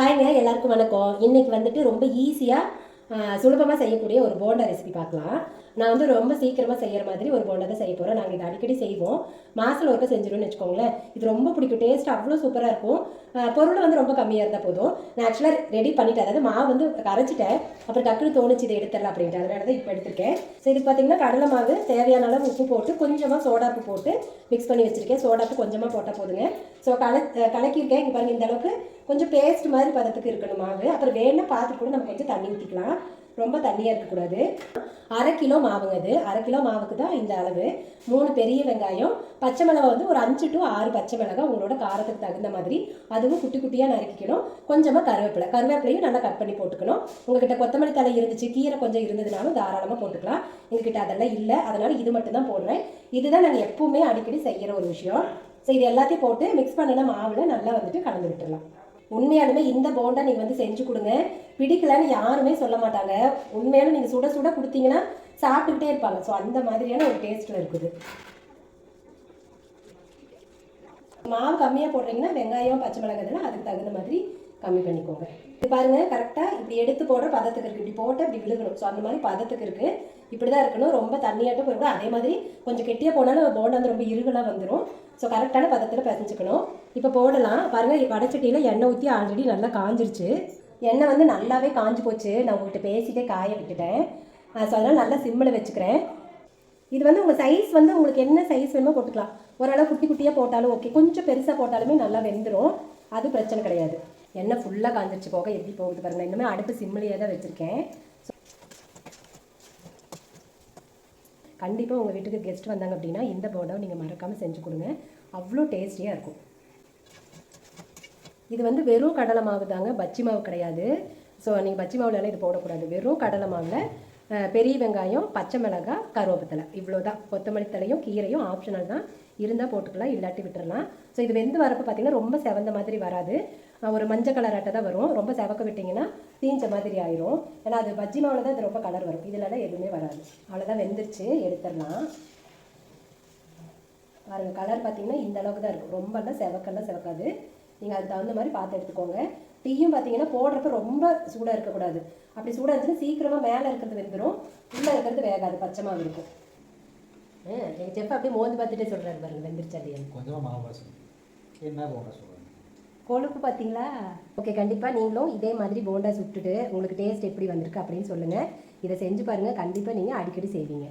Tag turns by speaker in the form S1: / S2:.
S1: ஹாய்ங்க, எல்லாருக்கும் வணக்கம். இன்னைக்கு வந்துட்டு ரொம்ப சுலபமாக செய்யக்கூடிய ஒரு போண்டா ரெசிபி பார்க்கலாம். நான் வந்து ரொம்ப சீக்கிரமாக செய்கிற மாதிரி ஒரு போண்டா தான் செய்ய போகிறேன். நாங்கள் இதை அடிக்கடி செய்வோம். மாதத்தில் ஒருக்க செஞ்சிடும்னு வச்சுக்கோங்களேன். இது ரொம்ப பிடிக்கும். டேஸ்ட் அவ்வளோ சூப்பராக இருக்கும். பொருள் வந்து ரொம்ப கம்மியாக இருந்தால் போதும். நான் ஆக்சுவலாக ரெடி பண்ணிட்டேன். அதாவது மாவு வந்து கரைச்சிட்டேன். அப்புறம் டக்குனு தோணுச்சு இதை எடுத்துடலாம் அப்படின்ட்டு. அதனால தான் இப்போ எடுத்திருக்கேன். ஸோ இதுக்கு பார்த்தீங்கன்னா கடலை மாவு தேவையான அளவு உப்பு போட்டு கொஞ்சமாக சோடாப்பு போட்டு மிக்ஸ் பண்ணி வச்சுருக்கேன். சோடாப்பு கொஞ்சமாக போட்டால் போதுங்க. ஸோ கலக்கியிருக்கேன். இங்கே பாருங்கள், இந்த அளவுக்கு கொஞ்சம் பேஸ்ட் மாதிரி பதத்துக்கு இருக்கணும் மாவு. அப்புறம் வேணும்னா பார்த்துட்டு கூட நம்ம கொஞ்சம் தண்ணி ஊற்றிக்கலாம். ரொம்ப தண்ணியாக இருக்கக்கூடாது. 1/2 கிலோ மாவுங்க. அது 1/2 கிலோ மாவுக்கு தான் இந்த அளவு. 3 பெரிய வெங்காயம், பச்சை மிளகாய் வந்து ஒரு 5 to 6 பச்சை மிளகாய் உங்களோட காரத்துக்கு தகுந்த மாதிரி, அதுவும் குட்டி குட்டியாக நறுக்கிக்கணும். கொஞ்சமாக கருவேப்பிலையும் நல்லா கட் பண்ணி போட்டுக்கணும். உங்ககிட்ட கொத்தமல்லி தழை இருந்துச்சு, கீரை கொஞ்சம் இருந்ததுனாலும் தாராளமாக போட்டுக்கலாம். எங்ககிட்ட அதெல்லாம் இல்லை, அதனால இது மட்டும் தான் போடுறேன். இதுதான் நாங்கள் எப்பவுமே அடிக்கடி செய்கிற ஒரு விஷயம். ஸோ இது எல்லாத்தையும் போட்டு மிக்ஸ் பண்ணின மாவில் நல்லா வந்துட்டு கலந்து விட்டுடலாம். உண்மையாலுமே இந்த போண்டா நீங்கள் வந்து செஞ்சு கொடுங்க. பிடிக்கலன்னு யாருமே சொல்ல மாட்டாங்க. உண்மையாலும் நீங்கள் சுட சுட கொடுத்தீங்கன்னா சாப்பிட்டுக்கிட்டே இருப்பாங்க. ஸோ அந்த மாதிரியான ஒரு டேஸ்ட்டில் இருக்குது. மாவு கம்மியாக போடுறீங்கன்னா வெங்காயம் பச்சை மிளகாய் இதெல்லாம் அதுக்கு தகுந்த மாதிரி கம்மி பண்ணிக்கோங்க. இது பாருங்கள், கரெக்டாக இப்படி எடுத்து போடுற பதத்துக்கு இருக்குது. இப்படி போட்டு இப்படி விழுகணும். ஸோ அந்த மாதிரி பதத்துக்கு இருக்குது. இப்படி தான் இருக்கணும். ரொம்ப தண்ணியாட்டும் போயிடும். அதே மாதிரி கொஞ்சம் கெட்டியாக போனாலும் போண்டா வந்து ரொம்ப இருகலாக வந்துடும். ஸோ கரெக்டான பதத்தில் பிசைஞ்சுக்கணும். இப்போ போடலாம். பாருங்கள், வடைச்சட்டியில் எண்ணெய் ஊற்றி ஆல்ரெடி நல்லா காஞ்சிருச்சு. எண்ணெய் வந்து நல்லாவே காஞ்சி போச்சு. நான் உங்கள்கிட்ட பேசிட்டே காய விட்டுட்டேன். ஸோ அதனால் நல்லா சிம்மில் வச்சுக்கிறேன். இது வந்து உங்கள் சைஸ் வந்து உங்களுக்கு என்ன சைஸ் வேணுமோ போட்டுக்கலாம். ஓரளவு குட்டி குட்டியாக போட்டாலும் ஓகே, கொஞ்சம் பெருசாக போட்டாலுமே நல்லா வெந்துடும். அது பிரச்சனை கிடையாது. எண்ணெய் ஃபுல்லாக காஞ்சிருச்சு. போக எப்படி போகுது பாருங்கள். இன்னுமே அடுப்பு சிம்மிலேயே தான் வச்சுருக்கேன். கண்டிப்பாக உங்கள் வீட்டுக்கு கெஸ்ட் வந்தாங்க அப்படின்னா இந்த போண்டாவை நீங்கள் மறக்காமல் செஞ்சு கொடுங்க. அவ்வளோ டேஸ்டியாக இருக்கும். இது வந்து வெறும் கடலை மாவு தாங்க, பச்சி மாவு கிடையாது. ஸோ நீங்கள் பச்சி மாவுலலாம் இது போடக்கூடாது. வெறும் கடலை மாவில் பெரிய வெங்காயம், பச்சை மிளகாய், கருவேப்பிலை, இவ்வளோ தான். கொத்தமல்லி தலையும் கீரையும் ஆப்ஷனல் தான். இருந்தால் போட்டுக்கலாம், இல்லாட்டி விட்டுடலாம். ஸோ இது வெந்து வரப்போ பார்த்திங்கன்னா ரொம்ப செவந்த மாதிரி வராது. ஒரு மஞ்சள் கலர் ஆட்டை தான் வரும். ரொம்ப செவக்க விட்டிங்கன்னா தீஞ்ச மாதிரி ஆயிரும். ஏன்னா அது பஜ்ஜி மாவில் தான் இது ரொம்ப கலர் வரும். இதிலலாம் எதுவுமே வராது. அவ்வளோதான், வெந்துருச்சு, எடுத்துடலாம். பாருங்கள், கலர் பார்த்திங்கன்னா இந்த அளவுக்கு தான் இருக்கும். ரொம்பலாம் செவக்காது. நீங்கள் அதுக்கு தகுந்த மாதிரி பார்த்து எடுத்துக்கோங்க. தீயும் பார்த்தீங்கன்னா போடுறப்ப ரொம்ப சூடாக இருக்கக்கூடாது. அப்படி சூடாக இருந்துச்சுன்னா சீக்கிரமாக மேலே இருக்கிறது வெந்துடும், உள்ளே இருக்கிறது வேகாது, பச்சை மாவு இருக்கும். எங்கள் செஃப் அப்படியே மோந்து பார்த்துட்டே சொல்கிறாரு பாருங்கள், வெந்துருச்சு. அது
S2: கொஞ்சமாக மாவு என்ன போண்டா சொல்கிறேன்,
S1: கொழுப்பு பார்த்தீங்களா? ஓகே, கண்டிப்பாக நீங்களும் இதே மாதிரி போண்டா சுட்டுட்டு உங்களுக்கு டேஸ்ட் எப்படி வந்திருக்கு அப்படின்னு சொல்லுங்கள். இதை செஞ்சு பாருங்கள். கண்டிப்பாக நீங்கள் அடிக்கடி செய்வீங்க.